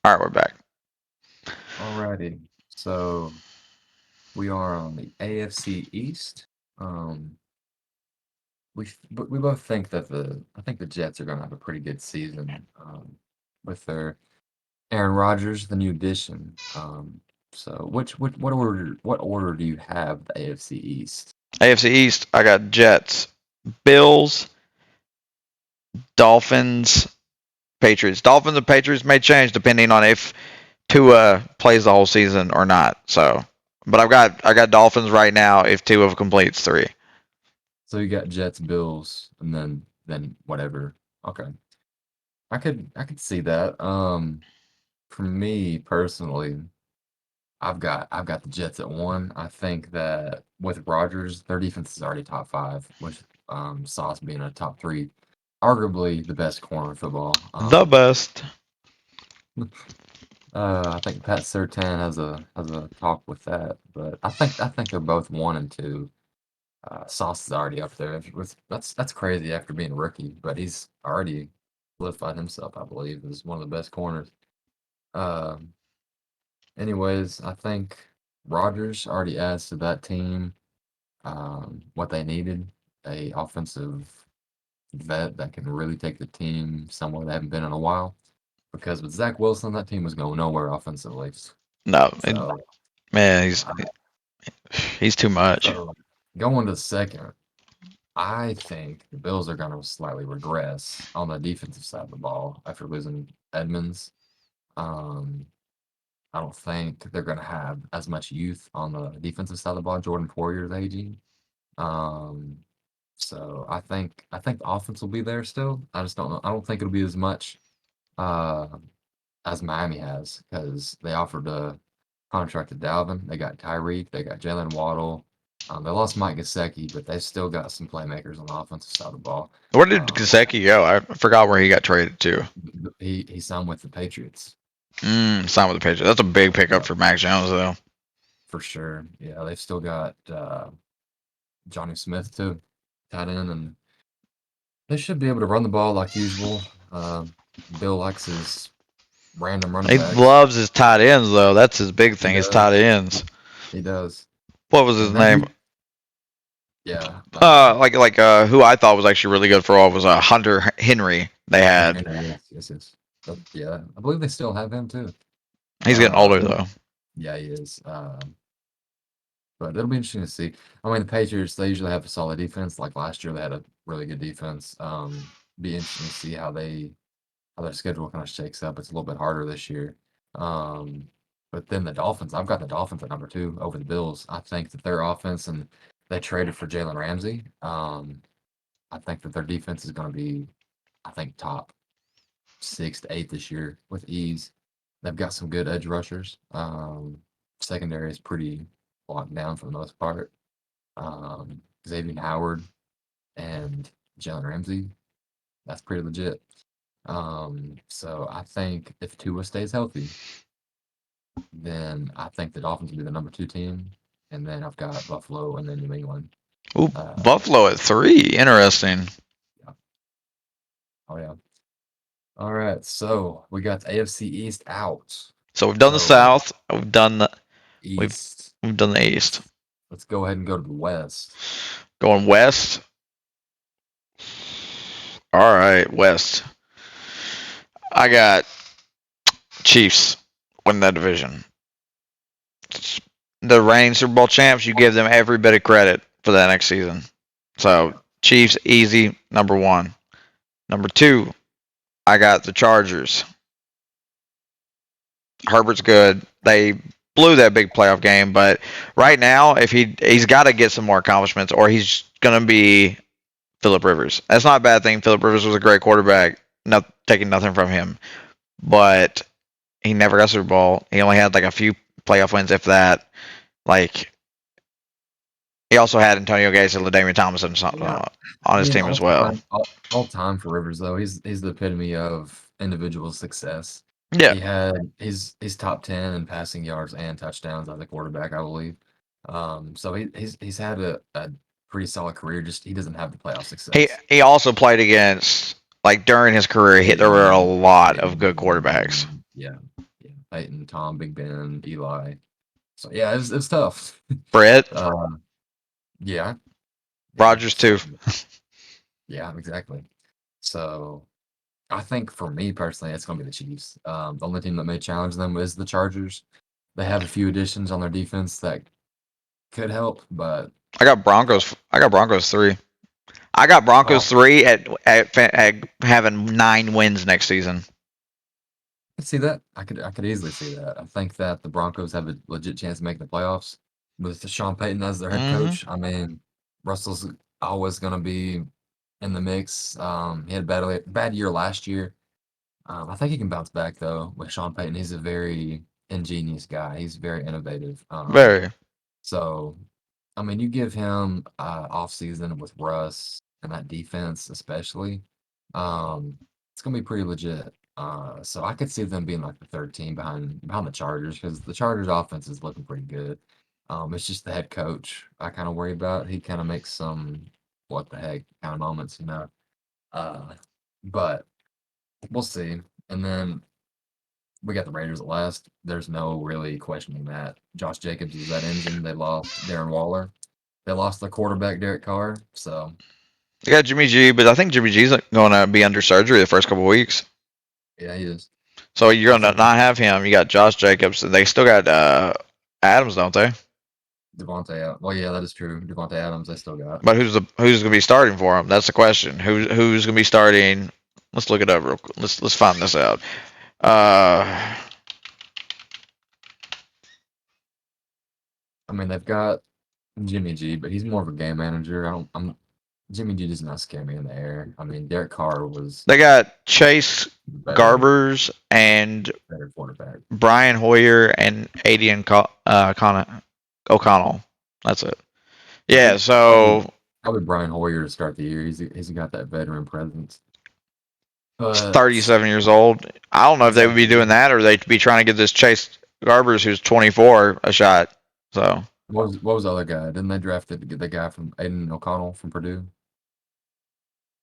All right, we're back. Alrighty. So we are on the AFC East. Um, but we both think that I think the Jets are going to have a pretty good season with their Aaron Rodgers, the new addition. So what order do you have the AFC East? AFC East, I got Jets, Bills, Dolphins, Patriots. Dolphins and Patriots may change depending on if Tua plays the whole season or not. So, but I got Dolphins right now if Tua completes three. So you got Jets, Bills, and then whatever. Okay, I could see that. For me personally. I've got the Jets at one. I think that with Rodgers, their defense is already top five, with Sauce being a top three, arguably the best corner in football. The best. I think Pat Surtain has a talk with that, but I think they're both one and two. Sauce is already up there. That's crazy after being a rookie, but he's already solidified himself, I believe, as one of the best corners. Um, Anyways, I think Rodgers already adds to that team what they needed, a offensive vet that can really take the team somewhere they haven't been in a while. Because with Zach Wilson, that team was going nowhere offensively. No, So, man, uh, he's too much. so going to second, I think the Bills are going to slightly regress on the defensive side of the ball after losing Edmonds. Um, I don't think they're going to have as much youth on the defensive side of the ball. Jordan Poyer's aging. Um, so I think the offense will be there still. I just don't know. I don't think it'll be as much uh, as Miami has because they offered a contract to Dalvin. They got Tyreek. They got Jalen Waddle. They lost Mike Gesicki, but they still got some playmakers on the offensive side of the ball. Where did Um, Gasecki go? I forgot where he got traded to. he signed with the Patriots. Signed with the Patriots. That's a big pickup Yeah, for Mac Jones, though. for sure. Yeah, they've still got Johnny Smith too, tight end, and they should be able to run the ball like usual. Bill likes his random running He backs. loves his tight ends, though. That's his big He thing. His tight does. ends. He does. What was his And that name? de yeah, Like who I thought was actually really good for all was Hunter Henry. They Hunter had. Henry, yes, yes, yes. Yeah, I believe they still have him too. He's getting older Um, though. yeah, he is. But it'll be interesting to see. I mean, the Patriots, they usually have a solid defense. Like last year, they had a really good defense. Be interesting to see how their schedule kind of shakes up. It's a little bit harder this year. Um, but then the Dolphins, I've got the Dolphins at number two over the Bills. I think that their offense and they traded for Jalen Ramsey. I think that their defense is going to be, I think, top six to eight this year with ease. They've got some good edge rushers. Secondary is pretty locked down for the most part. Xavier Howard and Jalen Ramsey, that's pretty legit. So I think if Tua stays healthy, then I think the Dolphins will be the number two team, and then I've got Buffalo and then New England. Ooh, Uh, Buffalo at 3. Interesting. yeah. Oh yeah. All right. So we got the AFC East out. So we've done the So South. We've East. we've done the East. Let's go ahead and go to the West. Going West. All right, West. I got Chiefs win that division. The reigning Super Bowl champs. You give them every bit of credit for that next season. So Yeah. Chiefs easy number one. Number two, I got the Chargers. Herbert's good. They blew that big playoff game, but right now, if he's got to get some more accomplishments, or he's gonna be Philip Rivers. That's not a bad thing. Philip Rivers was a great quarterback. Not taking nothing from him, but he never got Super Bowl. He only had like a few playoff wins, if that. Like he also had Antonio Gates and LaDainian Tomlinson Yeah. I on his mean, team all as well. time, all time for Rivers though. He's the epitome of individual success. Yeah, He's top 10 in passing yards and touchdowns as a quarterback, I believe. So he's had a pretty solid career. Just he doesn't have the playoff he success. he also played against, like, during his career. There Peyton were a Manning, lot Peyton of good Manning, quarterbacks. yeah, Peyton, Tom, Big Ben, Eli. So yeah, it's tough. Brett, Uh, yeah, yeah. Rogers too. So yeah, exactly. So I think for me personally, it's going to be the Chiefs. The only team that may challenge them is the Chargers. They have a few additions on their defense that could help, but I got Broncos. I got Broncos 3. I got well, Broncos 3 at having 9 wins next season. I could see that. I could easily see that. I think that the Broncos have a legit chance of making the playoffs with Sean Payton as their head Hmm. coach. I mean, Russell's always going to be in the mix. He had a bad year last year. I think he can bounce back though with Sean Payton. He's a very ingenious guy. He's very innovative. Very. So I mean, you give him off season with Russ and that defense especially, it's gonna be pretty legit. So I could see them being like the third team behind the Chargers because the Chargers offense is looking pretty good. It's just the head coach I kind of worry about. He kind of makes some what the heck kind of moments, you know. Uh, but we'll see. And then we got the Raiders at last. There's no really questioning that. Josh Jacobs is that engine. They lost Darren Waller. They lost their quarterback Derek Carr. So I got Jimmy G, but I think Jimmy G's going to be under surgery the first couple of weeks. yeah, he is. So you're going So to not have him. You got Josh Jacobs. They still got Adams, don't they? Devontae. Well, yeah, that is true. Devontae Adams. They still got. But who's going to be starting for him? That's the question. Who's going to be starting? Let's look it up real quick. Let's find this out. I mean, they've got Jimmy G, but he's more of a game manager. I don't. Jimmy G does not scare me in the air. I mean, Derek Carr was They got Chase better, Garbers and better quarterback. Brian Hoyer and Adian O'Connell. That's it. Yeah, so Probably Brian Hoyer to start the year. He's got that veteran presence. But 37 years old. I don't know if they would be doing that or they'd be trying to give this Chase Garbers, who's 24, a shot. So what was the other guy? Didn't they draft the guy from Aiden O'Connell from Purdue?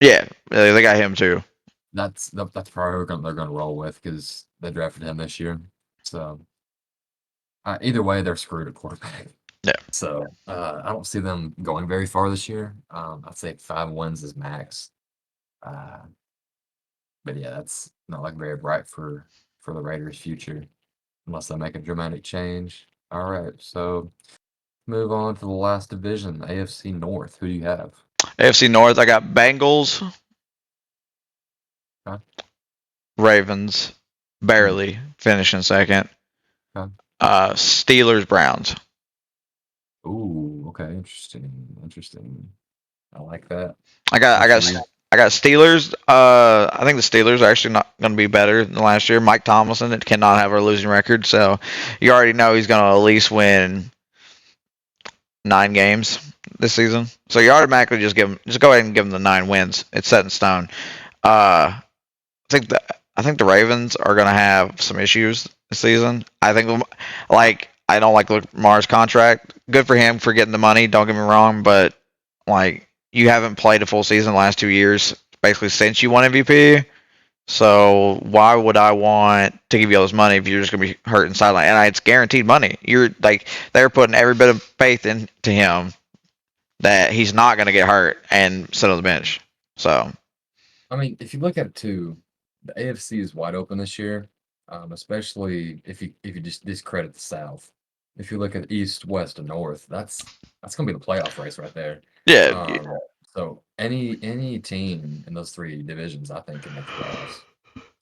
yeah, they got him too. That's probably who they're gonna roll with because they drafted him this year. So either way, they're screwed at quarterback. Yeah. So I don't see them going very far this year. I'd say 5 wins is max. Uh, but yeah, that's not like very bright for the Raiders' future unless they make a dramatic change. All right, so move on to the last division, the AFC North. Who do you have? AFC North, I got Bengals, Okay. Ravens, barely finishing second. Okay. Steelers, Browns. Ooh, okay, interesting. I like that. I got Actually, Steelers. I think the Steelers are actually not going to be better than last year. Mike Tomlinson cannot have a losing record, so you already know he's going to at least win 9 games this season. So you automatically just go ahead and give him the 9 wins. It's set in stone. I think the Ravens are going to have some issues this season. I think I don't like Lamar's contract. Good for him for getting the money. Don't get me wrong, but like you haven't played a full season the last 2 years, basically since you won MVP. So why would I want to give you all this money if you're just gonna be hurt and sideline? And it's guaranteed money. You're like they're putting every bit of faith into him that he's not gonna get hurt and sit on the bench. So I mean, if you look at it too, the AFC is wide open this year, especially if you just discredit the South. If you look at East, West, and North, that's gonna be the playoff race right there. yeah, So any team in those 3 divisions, I think, can make the playoffs.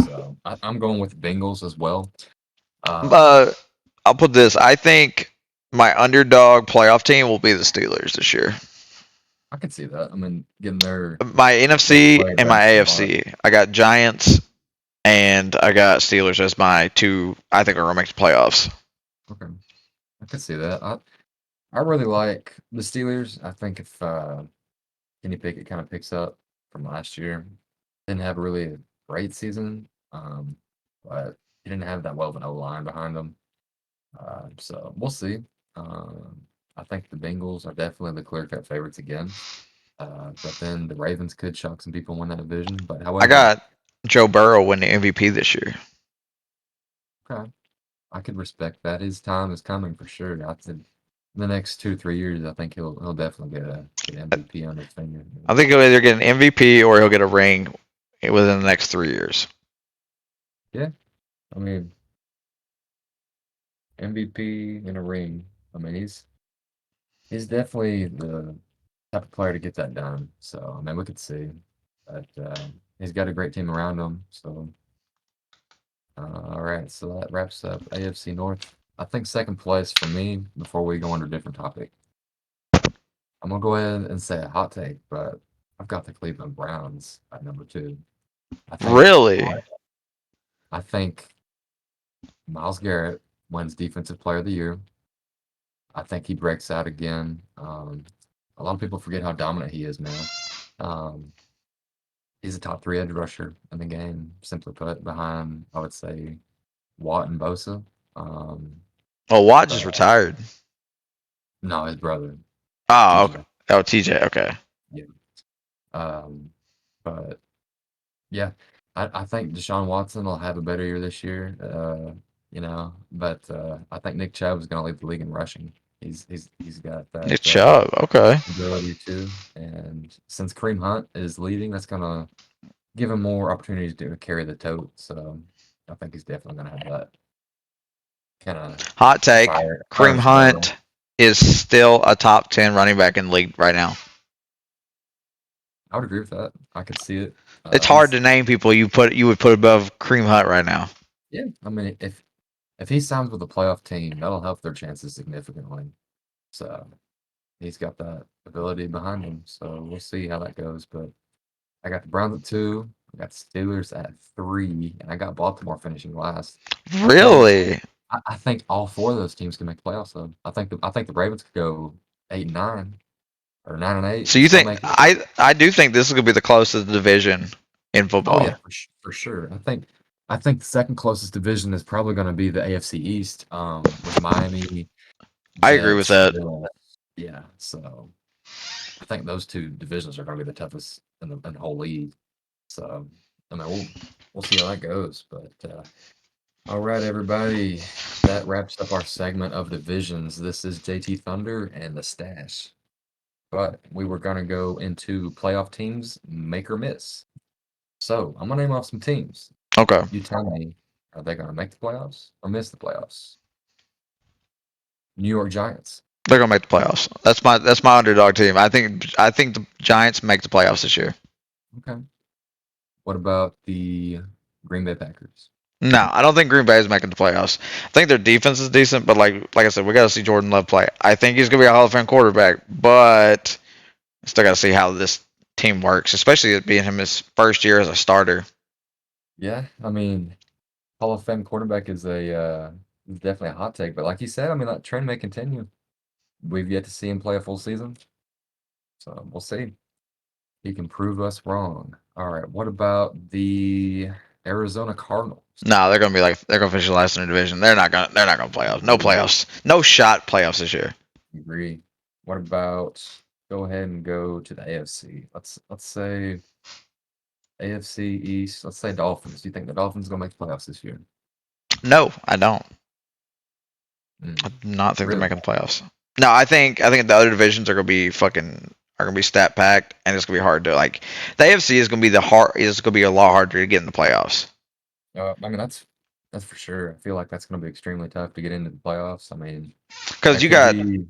So I'm going with the Bengals as well. I'll put this. I think my underdog playoff team will be the Steelers this year. I can see that. I mean, getting their My NFC played and my better than AFC. I got Giants and I got Steelers as my 2. I think are gonna make the playoffs. okay, I can see that. I really like the Steelers. I think if Kenny Pickett kind of picks up from last year, didn't have really a great season, but he didn't have that well of an O line behind him. So we'll see. I think the Bengals are definitely the clear-cut favorites again. But then the Ravens could shock some people and win that division. But I however, got Joe Burrow winning MVP this year. okay, I could respect that. His time is coming for sure. I think the next 2 3 years, I think he'll definitely get MVP on his finger. I think he'll either get an MVP or he'll get a ring within the next 3 years. Yeah, I mean MVP in a ring. I mean he's definitely the type of player to get that done. So I mean we could see, but he's got a great team around him. So all right, so that wraps up AFC North. I think second place for me. Before we go on to a different topic, I'm gonna go ahead and say a hot take, but I've got the Cleveland Browns at number 2. I think Really? I think Myles Garrett wins Defensive Player of the Year. I think he breaks out again. A lot of people forget how dominant he is now. Um, he's a top 3 edge rusher in the game, simply put, behind I would say Watt and Bosa. Um, Oh, Watt just but retired. no, his brother Oh, okay. TJ. Oh, TJ. Okay. Yeah. Um, but yeah, I think Deshaun Watson will have a better year this year. But I think Nick Chubb is going to lead the league in rushing. He's got that Nick Chubb. Okay. ability too, and since Kareem Hunt is leading, that's going to give him more opportunities to carry the tote. So I think he's definitely going to have that kind of Hot take. fire Kareem his motor. Hunt is still a top 10 running back in the league right now. I would agree with that. I could see it. It's hard He's to name people you would put above Kareem Hunt right now. Yeah. I mean, if he signs with a playoff team, that'll help their chances significantly. So he's got that ability behind him. So we'll see how that goes. But I got the Browns at 2. I got Steelers at 3, and I got Baltimore finishing last. Really? I think all 4 of those teams can make the playoffs. Though I think the Ravens could go 8-9 or 9-8 So and you still think make it. I do think this is gonna be the closest division in Oh yeah, football. for sure. I think the second closest division is probably going to be the AFC East, with Miami, I agree with Jets, that. Bills. Yeah, so I think those 2 divisions are going to be the toughest in the whole league. So I mean, we'll see how that goes. But all right, everybody, that wraps up our segment of divisions. This is JT Thunder and the Stash. But we were going to go into playoff teams, make or miss. So I'm gonna name off some teams. Okay. You tell me, are they gonna make the playoffs or miss the playoffs? New York Giants. They're gonna make the playoffs. That's my underdog team. I think the Giants make the playoffs this year. Okay. What about the Green Bay Packers? No, I don't think Green Bay is making the playoffs. I think their defense is decent, but like I said, we got to see Jordan Love play. I think he's gonna be a Hall of Fame quarterback, but still got to see how this team works, especially it being his first year as a starter. Yeah, I mean, Hall of Fame quarterback is definitely a hot take, but like you said, I mean that trend may continue. We've yet to see him play a full season, so we'll see. He can prove us wrong. All right, what about the Arizona Cardinals? No, they're gonna finish last in the division. They're not gonna playoffs. No playoffs. No shot playoffs this year. Agree. What about go ahead and go to the AFC? Let's say AFC East. Let's say Dolphins. Do you think the Dolphins gonna make the playoffs this year? No, I don't. I Mm, do not think they're really? making the playoffs. No, I think the other divisions are gonna be stat packed, and it's gonna be hard to like. The AFC is gonna be a lot harder to get in the playoffs I mean that's for sure. I feel like that's gonna be extremely tough to get into the playoffs. I mean, because that you could got be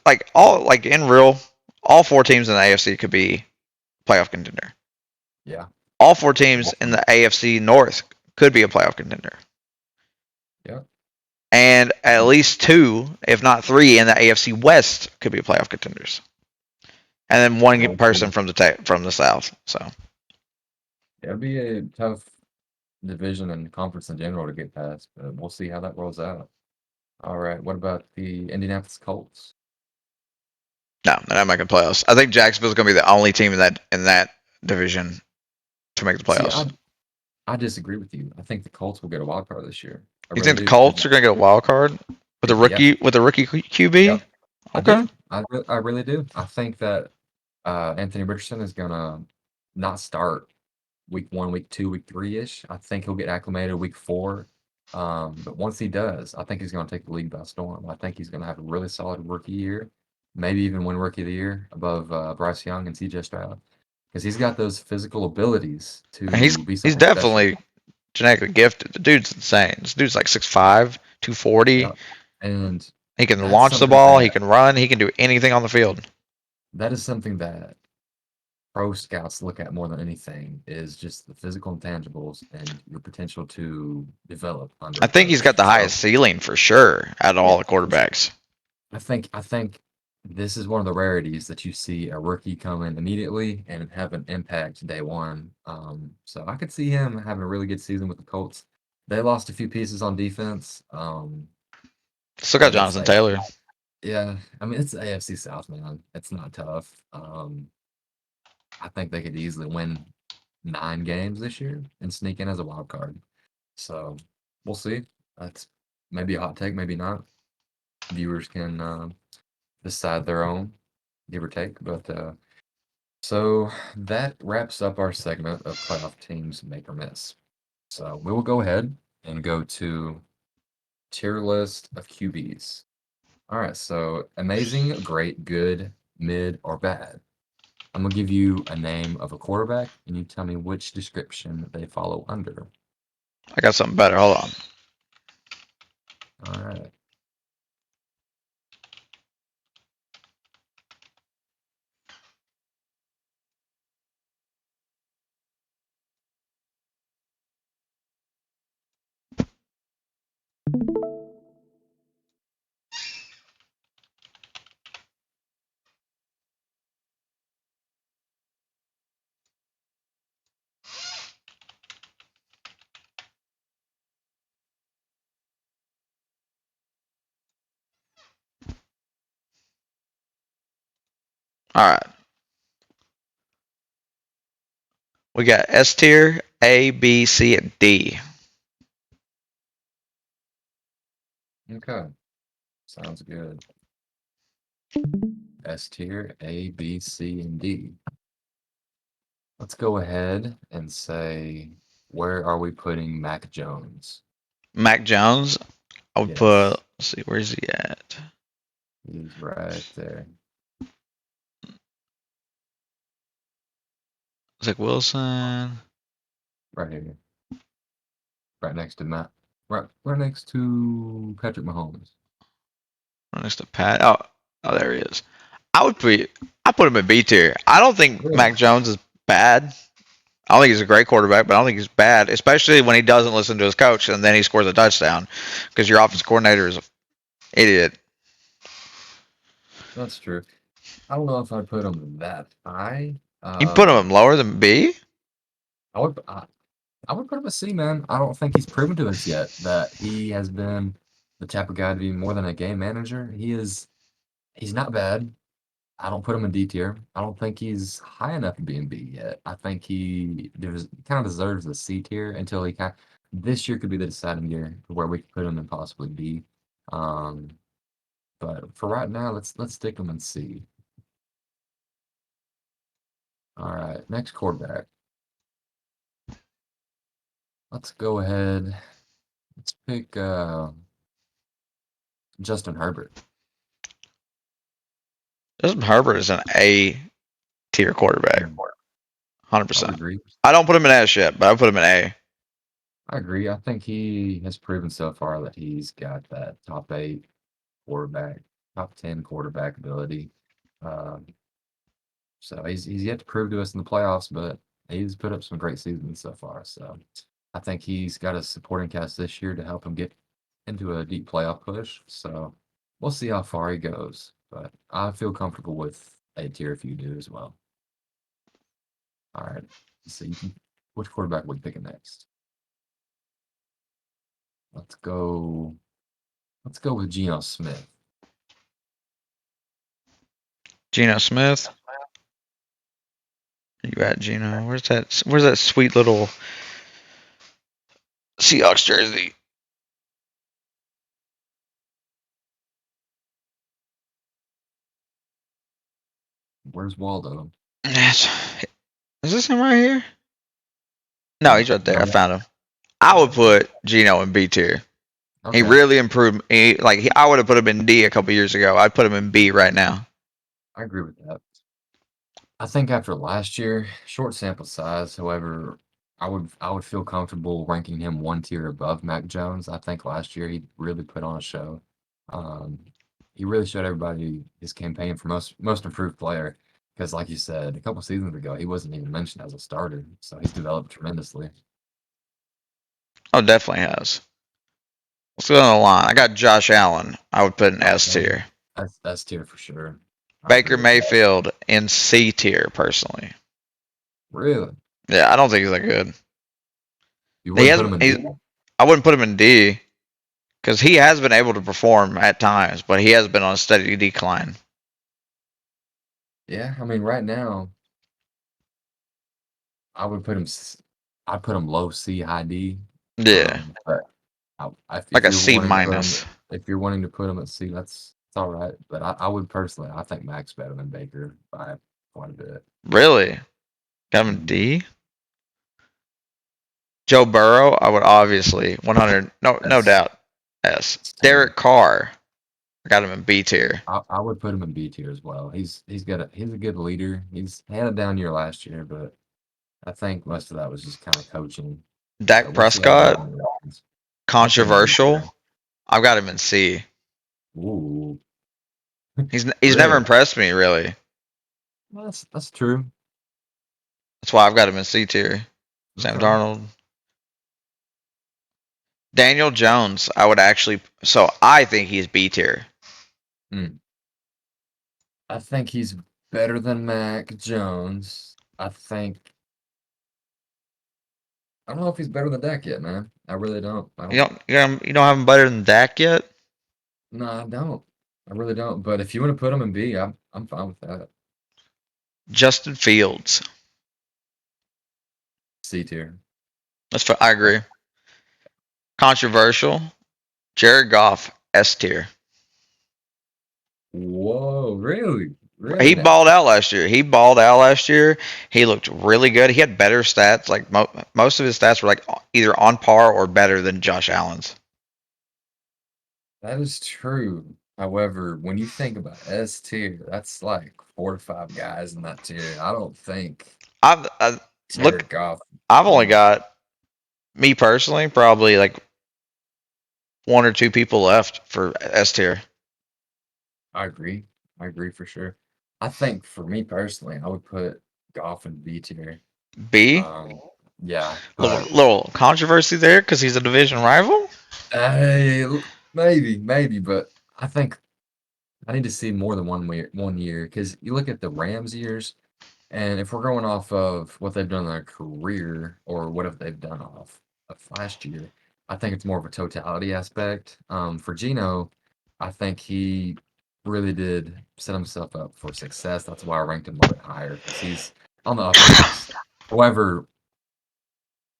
like in real, all 4 teams in the AFC could be playoff contender. yeah. All 4 teams in Awesome. the AFC North could be a playoff contender, Yeah. and at least 2, if not 3, in the AFC West could be playoff contenders, and then one Well, person from the South. So it'll be a tough division and conference in general to get past, but we'll see how that rolls out. All right. What about the Indianapolis Colts? no, they're not making playoffs. I think Jacksonville's going to be the only team in that division to make the See, playoffs. I disagree with you. I think the Colts will get a wild card this year. I You really think the do because Colts are going to get a wild card with a yeah, rookie QB? yep, I Okay. do. I really do. I think that Anthony Richardson is gonna not start week 1, week 2, week 3 ish. I think he'll get acclimated week 4. But once he does, I think he's going to take the league by storm. I think he's going to have a really solid rookie year, maybe even win Rookie of the Year above Bryce Young and CJ Stroud, because he's got those physical abilities And he's to be he's something special. definitely genetically gifted. The dude's insane. This dude's like 6'5", 240. Yeah, and He can that's launch the something ball. He that can run. He can do anything on the field. that is something that pro scouts look at more than anything is just the physical intangibles and your potential to develop under I a think he's got coach. the So highest ceiling for sure out of all yeah, the for sure. quarterbacks. I think this is one of the rarities that you see a rookie come in immediately and have an impact day one. So I could see him having a really good season with the Colts. They lost a few pieces on defense, Still got but it's Jonathan a Taylor. yeah. I mean, it's the AFC South, man. It's not tough. I think they could easily win 9 games this year and sneak in as a wild card. So we'll see. That's maybe a hot take, maybe not. Viewers can decide their own, give or take. But so that wraps up our segment of playoff teams make or miss. So we will go ahead and go to tier list of QBs. All right, so amazing, great, good, mid, or bad. I'm gonna give you a name of a quarterback, and you tell me which description they follow under. I got something better. Hold on. All right. All right. We got S tier, A, B, C, and D. Okay. Sounds good. S tier, A, B, C, and D. Let's go ahead and say, where are we putting Mac Jones? Mac Jones. I would put. Yes, Let's see. Where's he at? he's right there. Zach Wilson. Right here. Right next to Matt. Right next to Patrick Mahomes. Right next to Pat. Oh, there he is. I would put. I put him in B tier. I don't think Really? Mac Jones is bad. I don't think he's a great quarterback, but I don't think he's bad, especially when he doesn't listen to his coach and then he scores a touchdown because your offense coordinator is an idiot. That's true. I don't know if I'd put him that high. You put him lower than B? I would I would put him a C, man. I don't think he's proven to us yet that he has been the type of guy to be more than a game manager. He's not bad. I don't put him in D tier. I don't think he's high enough to be in B yet. I think he kind of deserves a C tier until he kind this year could be the deciding year where we could put him in possibly B. Um, but for right now, let's stick him in C. All right, next quarterback. Let's go ahead. Let's pick Justin Herbert. Justin Herbert is an A tier quarterback, Mm, I would 100%. agree. I don't put him in S yet, but I put him in A. I agree. I think he has proven so far that he's got that top 8 quarterback, top 10 quarterback ability. Um, so he's yet to prove to us in the playoffs, but he's put up some great seasons so far. So I think he's got a supporting cast this year to help him get into a deep playoff push. So we'll see how far he goes. But I feel comfortable with A tier if you do as well. All right. So which quarterback are we picking next? Let's go. Let's go with Geno Smith. Geno Smith. You at Geno? Where's that? Where's that sweet little Seahawks jersey? Where's Waldo? Is this him right here? No, he's right there. I No, found him. I would put Geno in B tier. He Okay, really improved. I would have put him in D a couple years ago. I'd put him in B right now. I agree with that. I think after last year, short sample size, however, I would feel comfortable ranking him one tier above Mac Jones. I think last year he really put on a show. Um, he really showed everybody his campaign for most improved player. Because, like you said, a couple seasons ago, he wasn't even mentioned as a starter. So he's developed tremendously. Oh, definitely has. Let's go on the line. I got Josh Allen. I would put in S Okay, tier. that's S tier for sure. I agree Baker with that. Mayfield in C tier personally. Really? Yeah, I don't think he's that good. You He wouldn't has. put him in He's, D? I wouldn't put him in D because he has been able to perform at times, but he has been on a steady decline. Yeah, I mean, right now, I would put him. I'd put him low C, high D. Yeah, But like if a you're C wanting to put him, minus. if you're wanting to put him at C, that's all right. But I would personally, I think Mac's better than Baker by quite a bit. Really? Got him in Mhm. D. Joe Burrow, I would obviously 100. No That's doubt. S. that's tier. Derek Carr, I got him in B tier. I would put him in B tier as well. He's a good leader. He had a down year last year, but I think most of that was just kind of coaching. So Dak we'll see how he does Prescott, on the offense. I'd put him in B controversial. tier. I've got him in C. Ooh, He's never really? impressed me really. That's true. That's why I've got him in C tier. Sam Okay. Darnold, Daniel Jones. I would actually. So I think he's B tier. Hmm. I think he's better than Mac Jones. I don't know if he's better than Dak yet, man. I really don't. I don't. You don't have him better than Dak yet. No, I don't. I really don't. But if you want to put him in B, I'm fine with that. Justin Fields. C tier. I agree. Controversial. Jared Goff. S tier. Whoa, really? Really He now? balled out last year. He looked really good. He had better stats. Like most of his stats were like either on par or better than Josh Allen's. That is true. However, when you think about S tier, that's like 4 to 5 guys in that tier. I don't think I've look. Jared Goff I've only is. got me personally probably like one or two people left for S tier. I agree. I agree for sure. I think for me personally, I would put Goff in B tier. B. Um, yeah, but Little controversy there because he's a division rival. hey, maybe, but I think I need to see more than 1 year because you look at the Rams years, and if we're going off of what they've done in their career or what have they've done off of last year, I think it's more of a totality aspect. For Gino, I think he really did set himself up for success. That's why I ranked him a little bit higher because he's on the uprise. However,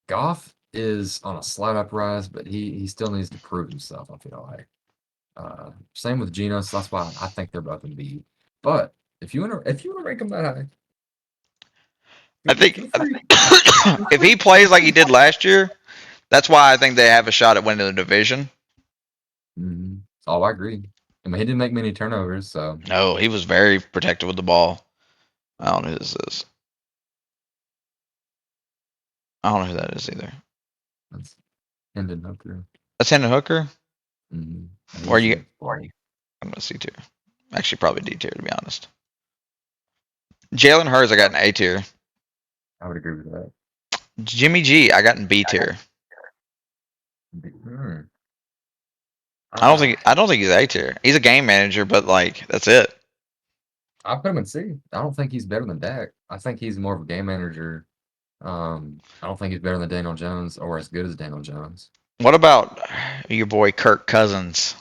Goff is on a slight uprise, but he still needs to prove himself, I feel like. Same with Geno, so that's why I think they're both in B. But if you wanna rank them that high, I feel, think feel free. Feel if he free. plays like he did last year, that's why I think they have a shot at winning the division. Oh, I agree. I mean, he didn't make many turnovers, so No, he was very protective with the ball. I don't know who this is. I don't know who that is either. that's Hendon Hooker. That's Hendon Hooker. Mm-hmm. Where He's you? a I'm gonna C tier. Actually, probably D tier to be honest. Jalen Hurts, I got an A tier. I would agree with that. Jimmy G, I got in B tier. Hmm. Ah, I don't think he's A tier. He's a game manager, but like that's it. I put him in C. I don't think he's better than Dak. I think he's more of a game manager. I don't think he's better than Daniel Jones or as good as Daniel Jones. What about your boy Kirk Cousins?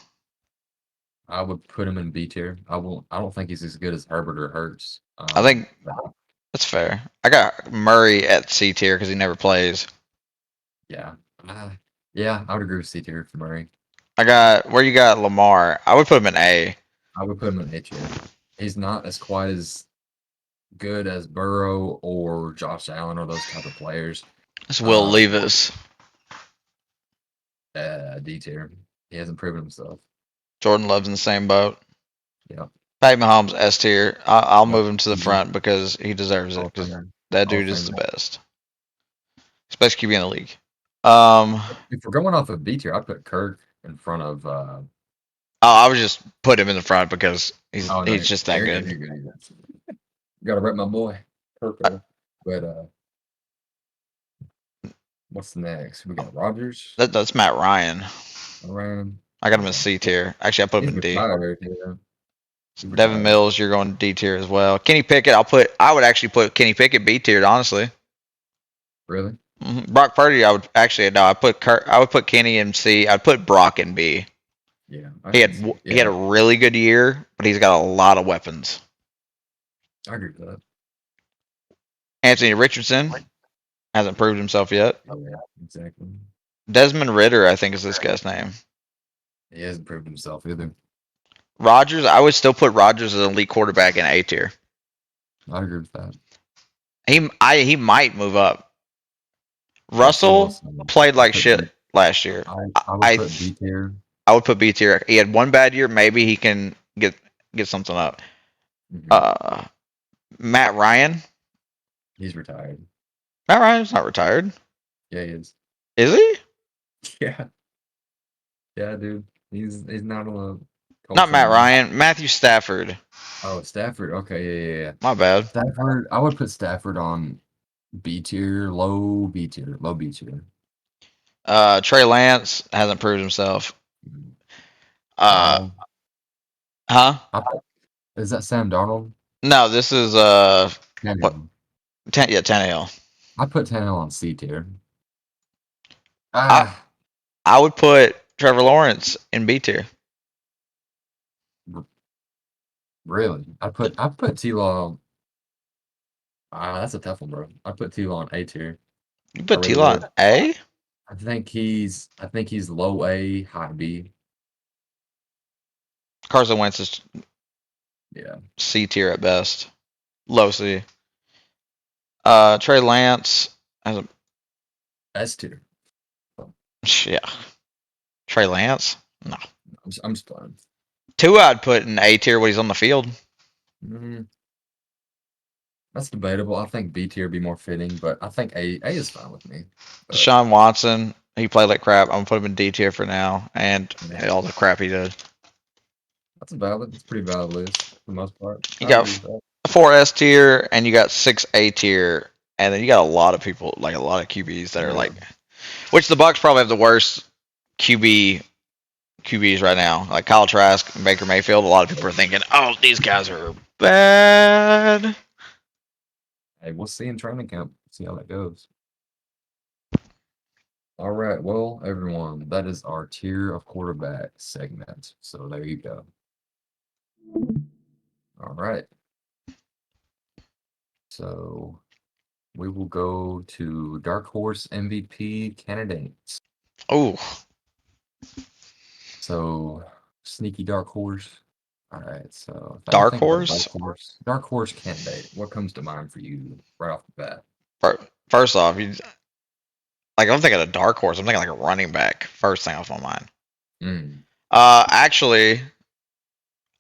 I would put him in B tier. I don't think he's as good as Herbert or Hurts. I think But that's fair. I got Murray at C tier because he never plays. yeah. Uh, yeah, I would agree with C tier for Murray. I got where you got Lamar. I would put him in A. I would put him in A tier. He's not as quite as good as Burrow or Josh Allen or those type of players. It's Will Um, Levis. D tier. He hasn't proven himself. Jordan Love's in the same boat. Yeah. Patty Mahomes S tier. I'll Yep. move him to the Easy. front because he deserves it. Hall of Because Famer. that Hall of dude is the Famer. best, best QB in the league. Um, If we're going off of B tier, I'd put Kirk in front of. I was just put him in the front because Oh no, he's just that you're good. good. You're good. You're good. Gotta rep my boy Kirk. But what's next? We got Rogers. That's Matt Ryan. Around. I got him in C tier. Actually, I put him He's in D. retired. Yeah. He's Devin retired. Mills, you're going D tier as well. Kenny Pickett, I would actually put Kenny Pickett B tier, honestly. Really? Brock Purdy, I would actually no. I would put Kenny in C. I'd put Brock in B. Yeah. He had a really good year, but he's got a lot of weapons. I agree with that. Anthony Richardson hasn't proved himself yet. Oh yeah, exactly. Desmond Ritter, I think is this guy's name. He hasn't proved himself either. Rodgers, I would still put Rodgers as an elite quarterback in A tier. I agree with that. He might move up. Russell played like shit last year. I would put B tier. I would put B tier. He had one bad year. Maybe he can get something up. Mhm. Matt Ryan. He's retired. Matt Ryan's not retired. Yeah, he is. Is he? Yeah. Yeah, dude. He's not on a Not Matt Ryan. Matthew Stafford. Oh, Stafford. Okay, yeah. My bad. Stafford. I would put Stafford on B tier, low B tier. Trey Lance hasn't proved himself. Darnold. Huh? Is that Sam Darnold? No, this is Tannehill. Tannehill. I put Tannehill on C tier. I would put Trevor Lawrence in B tier. Really? I put T-Law. That's a tough one, bro. I put T-Law on A tier. You put really T-Law on A? I think he's low A, high B. Carson Wentz is Yeah. C tier at best. Low C. Trey Lance has a S tier. yeah. Trey Lance? No. I'm just playing. Tua I'd put in A tier when he's on the field. That's debatable. I think B tier would be more fitting, but I think A is fine with me. But, Deshaun Watson, he played like crap. I'm gonna put him in D tier for now, and all the crap he did. That's a pretty valid list for the most part. You got 4 S tier, and you got 6 A tier, and then you got a lot of people, like a lot of QBs that are like, which the Bucks probably have the worst QBs right now. Like Kyle Trask and Baker Mayfield. A lot of people are thinking, oh, these guys are bad. Hey, we'll see in training camp. See how that goes. All right. Well, everyone, that is our tier of quarterback segment. So there you go. All right. So we will go to Dark Horse MVP candidates. Oh. So sneaky Dark Horse. All right. So Dark Horse? Dark Horse candidate. What comes to mind for you right off the bat? First off, I'm thinking of Dark Horse. I'm thinking like a running back. First thing off my mind. Actually,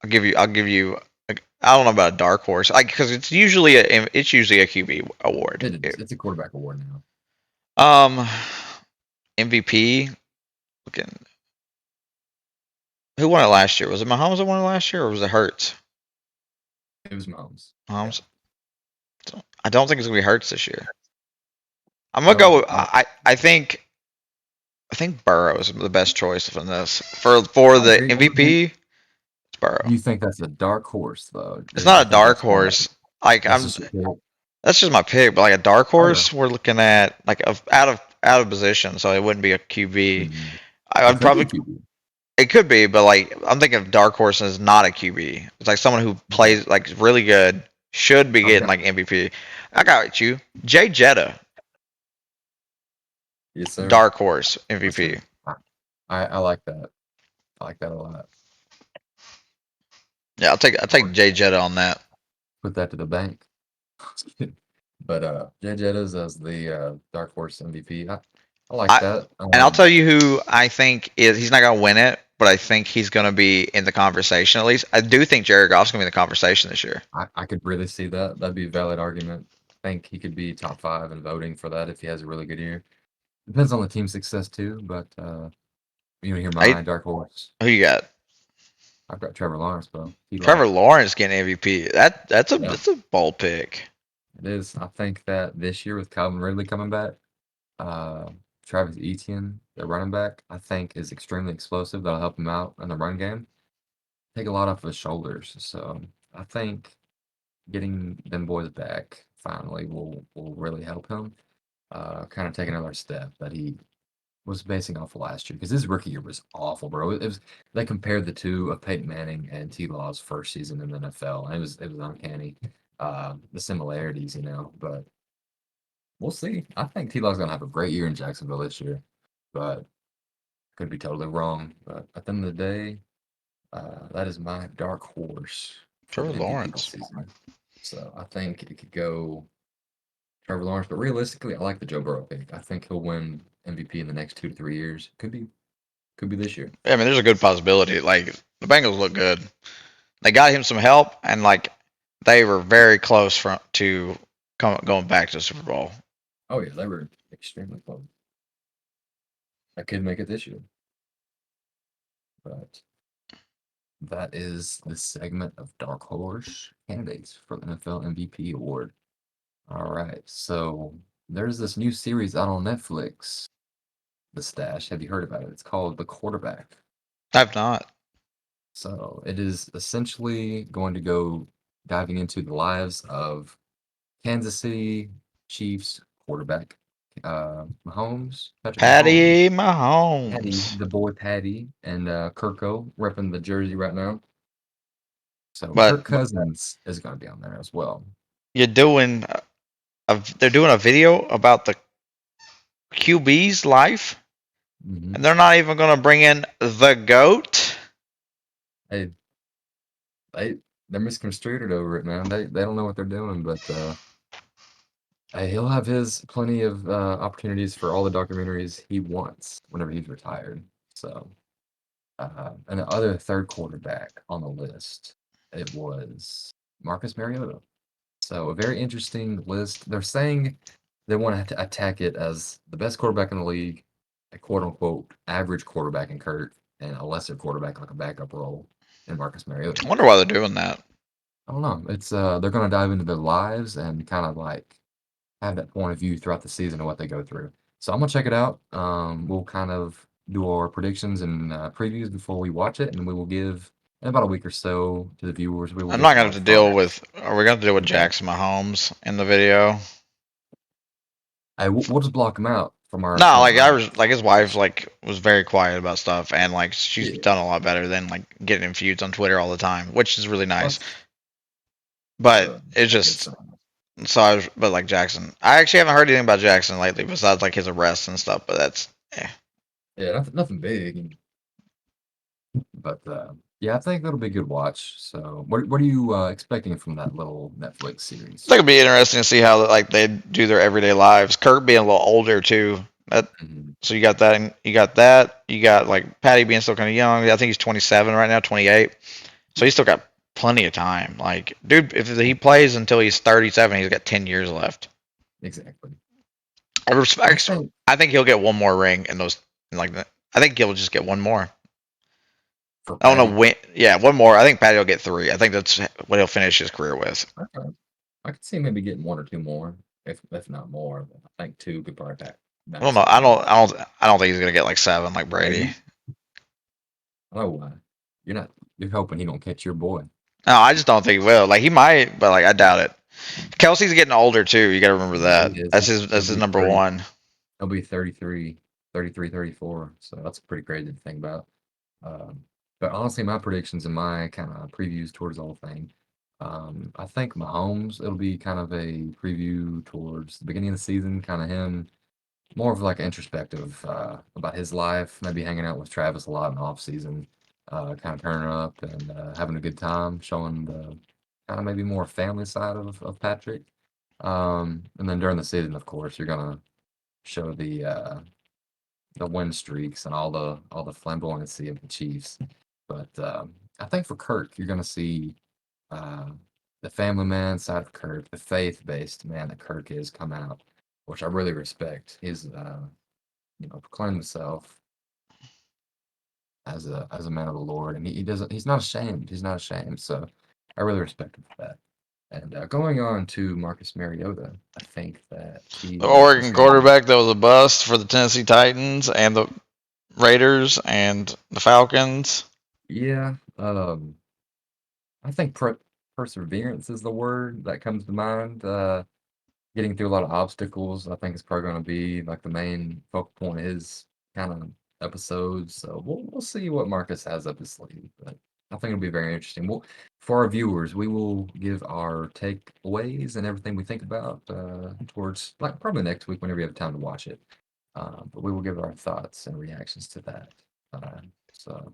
I'll give you. I don't know about a Dark Horse, because it's usually a QB award. It's a quarterback award now. MVP. Who won it last year? Was it Mahomes that won it last year, or was it Hurts? It was Mahomes. Mahomes. Yeah. I don't think it's gonna be Hurts this year. I'm gonna go with I think Burrow is the best choice from this for the MVP. It's Burrow. You think that's a dark horse though? It's not a dark horse. That's just my pick. But like a dark horse, we're looking at like out of position, so it wouldn't be a QB. I'd probably. It could be, but like I'm thinking of dark horse is not a QB. It's like someone who plays like really good, should be getting like MVP. I got you, Jay Jetta. Yes, sir. Dark horse MVP. I like that. I like that a lot. Yeah, I'll take Jay Jetta on that. Put that to the bank. But Jay Jetta's as the dark horse MVP. I like I that. and I'll tell you who I think is he's not gonna win it, but I think he's gonna be in the conversation at least. I do think Jared Goff's gonna be in the conversation this year. I could really see that. That'd be a valid argument. I think he could be top 5 in voting for that if he has a really good year. Depends on the team success too, but you hear I my dark horse. Who you got? I've got Trevor Lawrence, bro. Trevor T-Law. Lawrence getting MVP. That's a Yeah, bold pick. it is. I think that this year with Calvin Ridley coming back, uh, Travis Etienne, the running back, I think is extremely explosive. That'll help him out in the run game. Take a lot off of his shoulders. So I think getting them boys back finally will really help him. Kind of take another step that he was basing off of last year because his rookie year was awful, bro. It was they compared the two of Peyton Manning and T. Law's first season in the NFL, and it was uncanny, the similarities, But we'll see. I think T. Law's gonna have a great year in Jacksonville this year, but could be totally wrong. But at the end of the day, that is my dark horse for Trevor MVP this Lawrence. season. So I think it could go Trevor Lawrence, but realistically, I like the Joe Burrow pick. I think he'll win MVP in the next 2 to 3 years. Could be this year. Yeah, I mean, there's a good possibility. Like the Bengals look good. They got him some help, and like they were very close to going back to the Super Bowl. Oh yeah, they were extremely close. I could make it this year, but that is the segment of Dark Horse candidates for the NFL MVP award. All right, so there's this new series out on Netflix, The Stash. Have you heard about it? It's called The Quarterback. I've not. So it is essentially going to go diving into the lives of Kansas City Chiefs quarterback Mahomes, Patrick Mahomes, Patty Patty, Mahomes. the boy Patty, and Kirko repping the jersey right now. So But Kirk Cousins is going to be on there as well. you're doing they're doing a video about the QB's life, Hmm. and they're not even going to bring in the goat. They they're misconstrued over it, man. They don't know what they're doing, but hey, he'll have his plenty of opportunities for all the documentaries he wants whenever he's retired. So, and the other third quarterback on the list, it was Marcus Mariota. So a very interesting list. They're saying they want to attack it as the best quarterback in the league, a quote unquote average quarterback in Kurt, and a lesser quarterback like a backup role in Marcus Mariota. I wonder why they're doing that. I don't know. It's they're gonna dive into their lives and kind of like have that point of view throughout the season of what they go through. So I'm gonna check it out. We'll kind of do our predictions and previews before we watch it, and we will give in about a week or so to the viewers. We will I'm give not going our to have to deal thoughts. with. Are we going to deal with Mhm. Jackson Mahomes in the video? Hey, we'll just block them out from our No, front like I line. was like his wife like was very quiet about stuff, and like she's Yeah, done a lot better than like getting in feuds on Twitter all the time, which is really nice. that's But it's a good just sign. so I was, but like Jackson, I actually haven't heard anything about Jackson lately besides like his arrests and stuff. But that's Yeah, nothing big, but yeah, I think that'll be a good watch. So, what are you expecting from that little Netflix I series? think it'd be interesting to see how like they do their everyday lives. Kurt being a little older too. That Mhm. so you got that. You got that. You got like Patty being still kind of young. I think he's 27 right now, 28. So he's still got plenty of time. Like, dude, if he plays until he's 37, he's got 10 years left. Exactly. I I respect. think I think he'll get one more ring in those. Like, I think he'll just get one more. for I don't know Patty, when. Yeah, one more. I think Patty will get three. I think that's what he'll finish his career with. okay. I could see maybe getting one or two more, if not more. I think two could probably I don't know. maximum do it. I don't think he's gonna get like seven like Brady. Maybe. I don't know why. You're hoping he don't catch your boy. No, I just don't think he will. Like he might, but like I doubt it. Kelsey's getting older too. You got to remember Yeah, he that. is. That's his. He'll That's his be number 30. one. He'll be 33, 33, 34. So that's pretty crazy to think about. Um, but honestly, my predictions and my kind of previews towards the whole thing. I think Mahomes, it'll be kind of a preview towards the beginning of the season, kind of him, more of like introspective about his life, maybe hanging out with Travis a lot in the off season, kind of turning up and having a good time, showing the kind of maybe more family side of Patrick. And then during the season, of course, you're gonna show the the win streaks and all the flamboyancy of the Chiefs. But I think for Kirk, you're going to see uh, the family man side of Kirk, the faith-based man that Kirk is, come out, which I really respect. He's proclaimed himself as a man of the Lord, and he doesn't. He's not ashamed. He's not ashamed. So I really respect him for that. And going on to Marcus Mariota, I think that The he's Oregon going to be. quarterback that was a bust for the Tennessee Titans and the Raiders and the Falcons. Yeah, I think perseverance is the word that comes to mind. Getting through a lot of obstacles, I think is probably going to be like the main focal point of his kind of episodes. So we'll see what Marcus has up his sleeve, but I think it'll be very interesting. For our viewers, we will give our takeaways and everything we think about towards like probably next week whenever you have time to watch it. But we will give our thoughts and reactions to that. So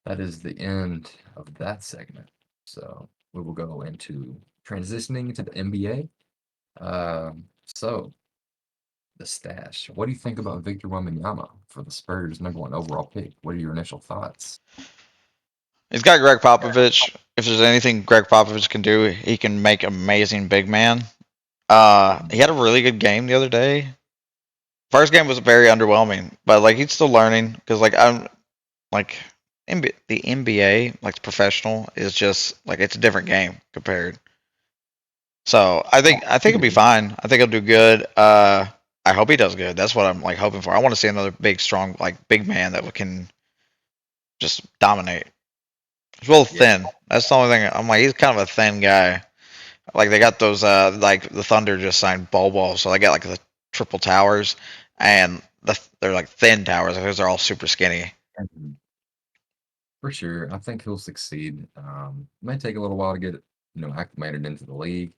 that is the end of that segment. So we will go into transitioning to the NBA. So the stash. What do you think about Victor Wembanyama for the Spurs' #1 overall pick? What are your initial thoughts? He's got Greg Popovich. If there's anything Greg Popovich can do, he can make amazing big man. He had a really good game the other day. First game was very underwhelming, but like he's still learning because like I'm like the NBA, like the professional, is just like it's a different game compared. So I think he'll be fine. I think he'll do good. I hope he does good. That's what I'm like hoping for. I want to see another big, strong, like big man that can just dominate. He's real Yeah. thin. That's the only thing. I'm like he's kind of a thin guy. Like they got those like the Thunder just signed Bol, so they got like the triple towers, and they're like thin towers because they're all super skinny. Mhm. For sure. I think he'll succeed. It may take a little while to get, acclimated into the league,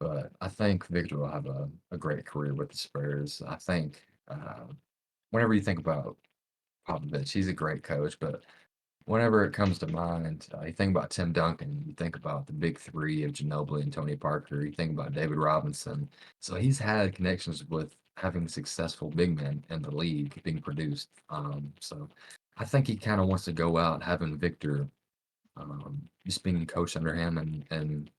but I think Victor will have a great career with the Spurs. I think whenever you think about Popovich, he's a great coach, but whenever it comes to mind, you think about Tim Duncan, you think about the big three of Ginobili and Tony Parker, you think about David Robinson. So he's had connections with having successful big men in the league being produced. So I think he kind of wants to go out having Victor just being coached under him and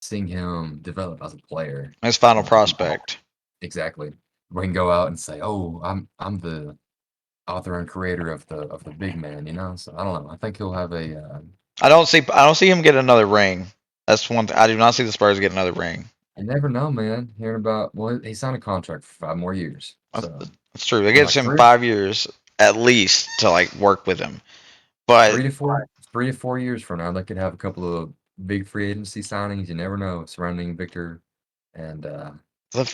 seeing him develop as a player. His final Um, prospect. exactly. Where he can go out and say, "Oh, I'm the author and creator of the big man," you know. So I don't know. I think he'll have a. I don't see him get another ring. That's one thing. I do not see the Spurs get another ring. You never know, man. Hearing about he signed a contract for 5 more years, That's, so that's true. It in gives like him three, 5 years at least to like work with him. But 3 to 4 years from now, they could have a couple of big free agency signings. You never know surrounding Victor, and the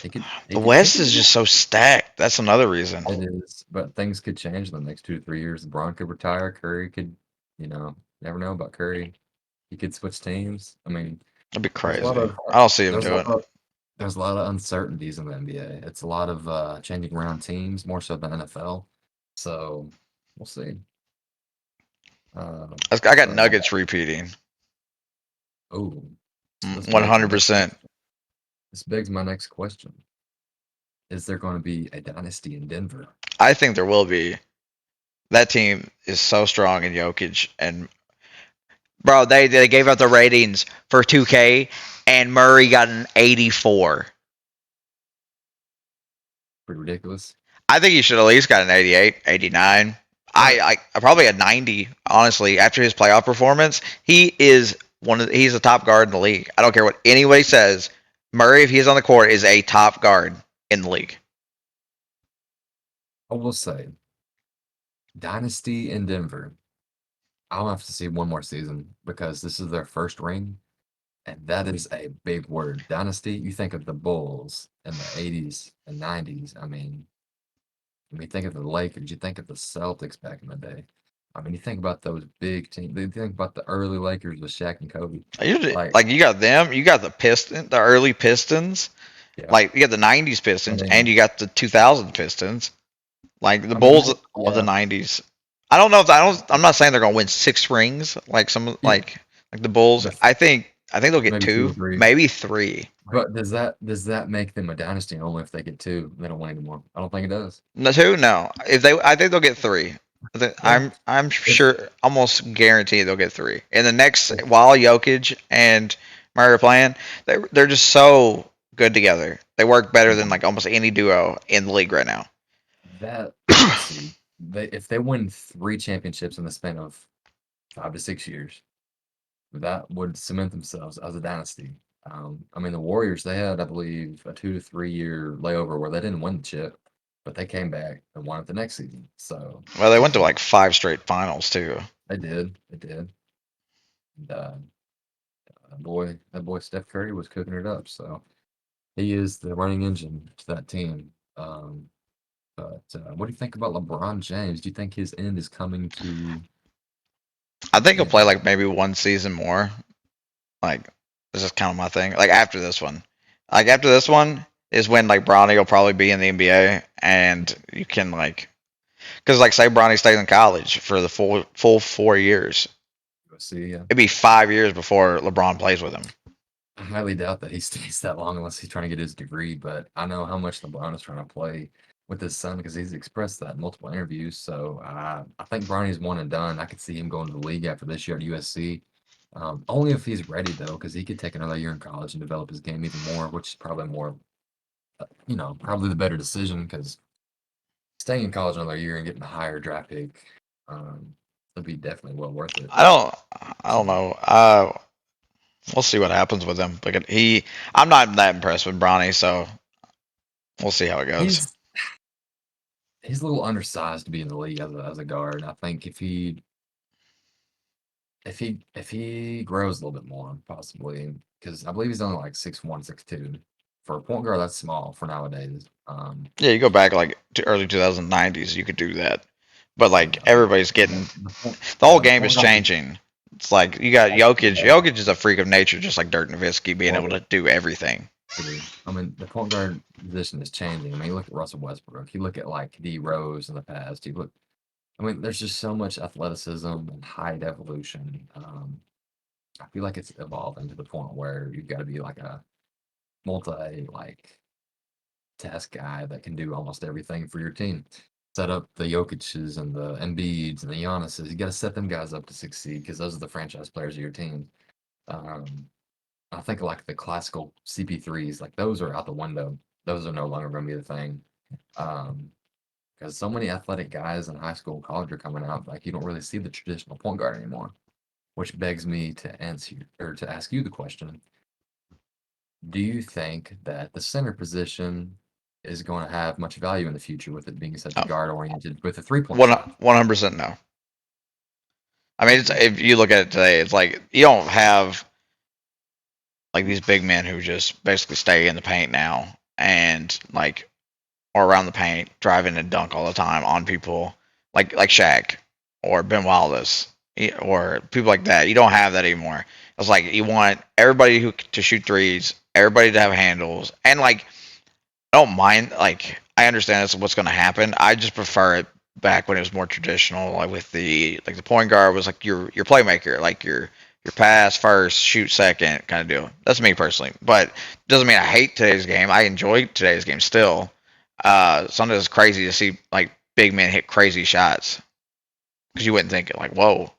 he the could he West could is be just so stacked. That's another reason. it is, but things could change in the next 2 to 3 years. LeBron could retire. Curry could, never know about Curry. He could switch teams. I mean, That'd be there's a lot crazy. of I don't see him there's a lot doing it. of there's a lot of uncertainties in the NBA. It's a lot of changing around teams more so than NFL. So we'll see. I got So Nuggets repeating. oh, this One begs my hundred next percent. question. This begs my next question. Is there going to be a dynasty in Denver? I think there will be. That team is so strong in Jokic and bro, they gave out the ratings for 2K and Murray got an 84. Pretty ridiculous. I think he should at least got an 88, 89. I probably a 90, honestly, after his playoff performance. He's a top guard in the league. I don't care what anybody says. Murray, if he's on the court, is a top guard in the league. I will say, dynasty in Denver. I'll have to see one more season because this is their first ring, and that is a big word. Dynasty, you think of the Bulls in the 80s and 90s. I mean, when you think of the Lakers, you think of the Celtics back in the day. I mean, you think about those big teams. You think about the early Lakers with Shaq and Kobe. Like, Like you got them, you got the early Pistons, yeah. like you got the '90s I Pistons, and mean, you got the 2000 Pistons, like the I mean, Bulls of the yeah, '90s. I don't know if I don't. I'm not saying they're gonna win 6 rings like some yeah. like the Bulls. The I think I think they'll get maybe 2 or two, 3. maybe three. But does that make them a dynasty only if they get 2? They don't win anymore. I don't think it does. No, two, no. If they, I think they'll get three. Yeah. I'm If sure, almost guaranteed they'll get three. In the next, if while Jokic and Murray are playing, they're just so good together. They work better than mhm, like almost any duo in the league right now. that let's see. If they win 3 championships in the span of 5 to 6 years, that would cement themselves as a dynasty. I mean, the Warriors, they had, I believe, a 2 to 3 year layover where they didn't win the chip, but they came back and won it the next season. So Well, they went to like five straight finals too. they did. They did. And, that boy Steph Curry was cooking it up. So he is the running engine to that team. But what do you think about LeBron James? Do you think his end is coming to I think he'll an play like maybe one season more. Like this is kind of my thing. Like after this one is when like Bronny will probably be in the NBA, and you can like, because like say Bronny stays in college for the full 4 years, USC? it'd be 5 years before LeBron plays with him. I highly doubt that he stays that long unless he's trying to get his degree, but I know how much LeBron is trying to play with his son because he's expressed that in multiple interviews. So I think Bronny's one and done. I could see him going to the league after this year at USC. Only if he's ready though, because he could take another year in college and develop his game even more, which is probably more, probably the better decision because staying in college another year and getting a higher draft pick would be definitely well worth it. I don't I So don't know. We'll see what happens with him. But I'm not that impressed with Bronny, so we'll see how it goes. he's he's a little undersized to be in the league as a guard. I think if he grows a little bit more, possibly, because I believe he's only like 6'1", 6'2". For a point guard, that's small for nowadays. Yeah, you go back like to early 2090s, you could do that. But like I mean, everybody's getting, the point, the whole yeah, the game point is guard changing. It's like you got Jokic. Jokic is a freak of nature, just like Dirk Nowitzki being able well, to do everything. I mean, the point guard position is changing. I mean, you look at Russell Westbrook. You look at like D Rose in the past. I mean, there's just so much athleticism and height evolution. I feel like it's evolving to the point where you've got to be like a multi like task guy that can do almost everything for your team. Set up the Jokic's and the Embiids and the Giannis's. You got to set them guys up to succeed because those are the franchise players of your team. Um, I think like the classical CP3s, like those are out the window. Those are no longer going to be the thing. Because so many athletic guys in high school and college are coming out, like you don't really see the traditional point guard anymore. Which begs me to answer or to ask you the question: do you think that the center position is going to have much value in the future with it being such Oh, guard oriented with a 3 point one shot? 100% no. I mean, Okay. if you look at it today, it's like you don't have like these big men who just basically stay in the paint now and like or around the paint, driving and dunk all the time on people like Shaq or Ben Wallace or people like that. You don't have that anymore. It's like you want everybody who to shoot threes, everybody to have handles, and like I don't mind. Like I understand that's what's going to happen. I just prefer it back when it was more traditional, like with the point guard was like your playmaker, like your pass first, shoot second kind of deal. That's me personally, but doesn't mean I hate today's game. I enjoy today's game still. Sometimes it's crazy to see like big men hit crazy shots because you wouldn't think it like whoa.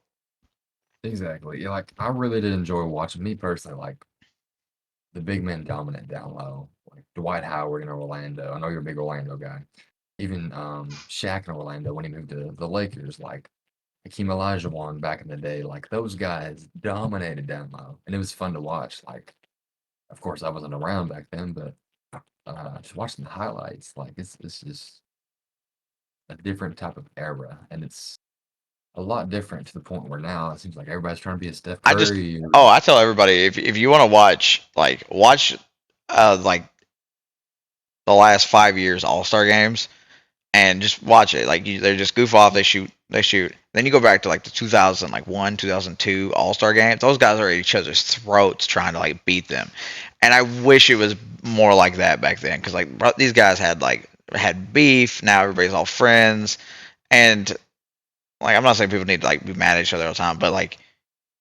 Exactly. Yeah, like I really did enjoy watching me personally, like the big men dominant down low, like Dwight Howard in Orlando. I know you're a big Orlando guy. Even Shaq in Orlando when he moved to the Lakers, like Hakeem Olajuwon back in the day, like those guys dominated down low, and it was fun to watch. Like, of course, I wasn't around back then, but just watching the highlights, like it's just a different type of era, and it's a lot different to the point where now it seems like everybody's trying to be a Steph I just Curry. oh I tell everybody if you want to watch like the last 5 years All Star games and just watch it. Like they just goof off, they shoot. Then you go back to like the 2001, 2002 All Star games. Those guys are at each other's throats trying to like beat them. And I wish it was more like that back then because like these guys had beef. Now everybody's all friends, and like I'm not saying people need to like be mad at each other all the time, but like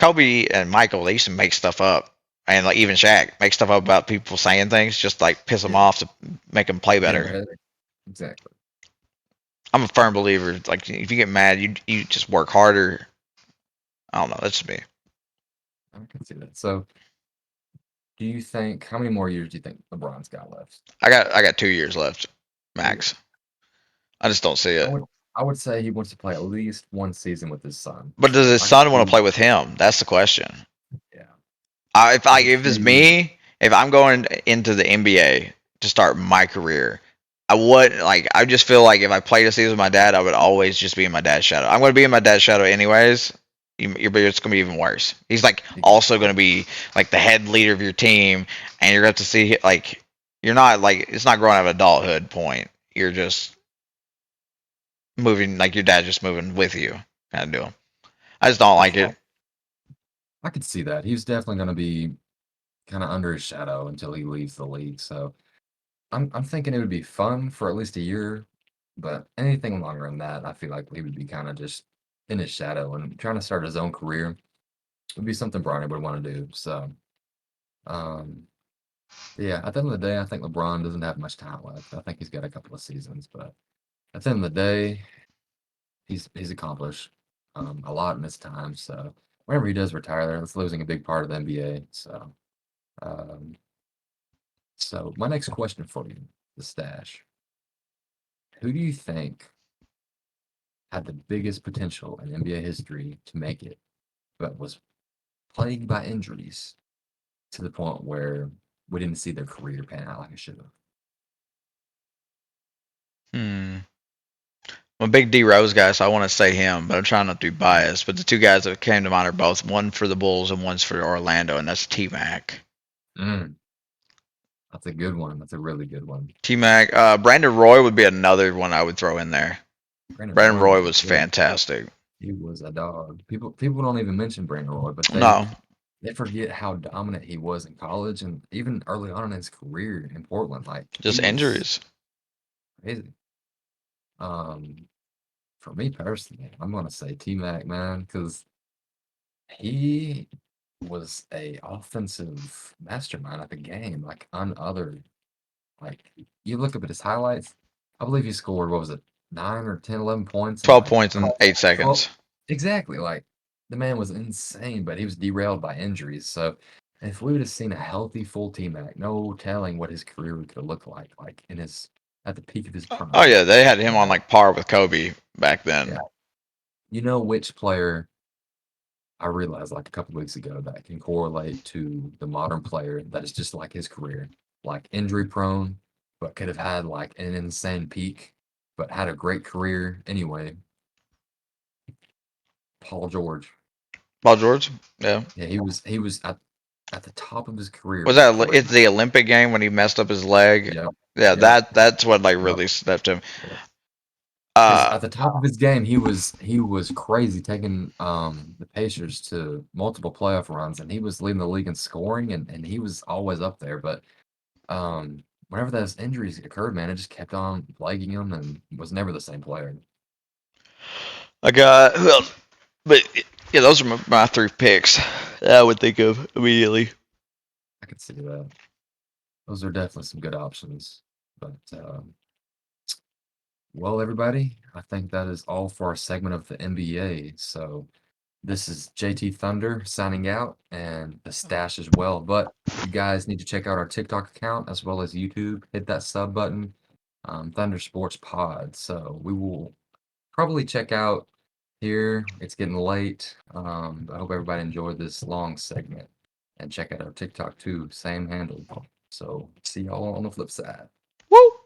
Kobe and Michael, they used to make stuff up. and like even Shaq make stuff up about people saying things just like piss them Yeah. off to make them play Get him better. ahead. Exactly. I'm a firm believer. Like if you get mad, you just work harder. I don't know. That's just me. I can see that. So, do you think how many more years do you think LeBron's got left? I got 2 years left, 2 years. max. I just don't see I it. would I would say he wants to play at least one season with his son. But does So his I could son want to see, play with him? That's the question. yeah, I could If it's see, me, if I'm going into the NBA to start my career, I would like. I just feel like if I played a season with my dad, I would always just be in my dad's shadow. I'm going to be in my dad's shadow anyways. But it's going to be even worse. He's like also going to be like the head leader of your team, and you're going to see like you're not like it's not growing out of adulthood point. You're just moving like your dad just moving with you, kind of deal. I just don't like it. I could see that. He's definitely going to be kind of under his shadow until he leaves the league. So I'm thinking it would be fun for at least a year, but anything longer than that, I feel like he would be kind of just in his shadow and trying to start his own career would be something Bronny would want to do. So, um, yeah, at the end of the day, I think LeBron doesn't have much time left. I think he's got a couple of seasons, but at the end of the day, he's accomplished a lot in his time. So whenever he does retire, there, that's losing a big part of the NBA. So, um, so my next question for you, the stash. Who do you think had the biggest potential in NBA history to make it, but was plagued by injuries to the point where we didn't see their career pan out like it should have? Hmm. I'm a big D Rose guy, so I want to say him, but I'm trying not to be biased. But the two guys that came to mind are both one for the Bulls and one's for Orlando, and that's T Mac. Mm, that's a good one. That's a really good one. T Mac, Brandon Roy would be another one I would throw in there. Brandon Brandon Roy Roy was was good. fantastic. He was a dog. People don't even mention Brandon Roy, but No, they forget how dominant he was in college and even early on in his career in Portland. Like he just was injuries. crazy. Um, for me personally, I'm gonna say T Mac, man, because he was a offensive mastermind at the game, like on other like you look up at his highlights, I believe he scored what was it, 9 or 10, 11 points in 12 like points in 8 seconds. 12 exactly, like the man was insane, but he was derailed by injuries. So if we would have seen a healthy full team act, no telling what his career could have looked like in his at the peak of his Oh prime. yeah, they had him on like par with Kobe back then. Yeah. You know which player I realized like a couple weeks ago that can correlate to the modern player that is just like his career, like injury prone, but could have had like an insane peak, but had a great career anyway. Paul George. Paul George. Yeah. Yeah, he was at the top of his career, Was but that great. it's the Olympic game when he messed up his leg? Yep. Yeah, Yep. that's what like Yep. really stepped him. Yep. Because Uh, at the top of his game, he was crazy, taking the Pacers to multiple playoff runs, and he was leading the league in scoring, and he was always up there. But whenever those injuries occurred, man, it just kept on plaguing him and was never the same player. I got who else? But yeah, those are my three picks that I would think of immediately. I could see that. Those are definitely some good options. But well, everybody, I think that is all for our segment of the NBA. So this is JT Thunder signing out and the stash as well. But you guys need to check out our TikTok account as well as YouTube. Hit that sub button, Thunder Sports Pod. So we will probably check out here. It's getting late. I hope everybody enjoyed this long segment and check out our TikTok too. Same handle. So see y'all on the flip side. Woo!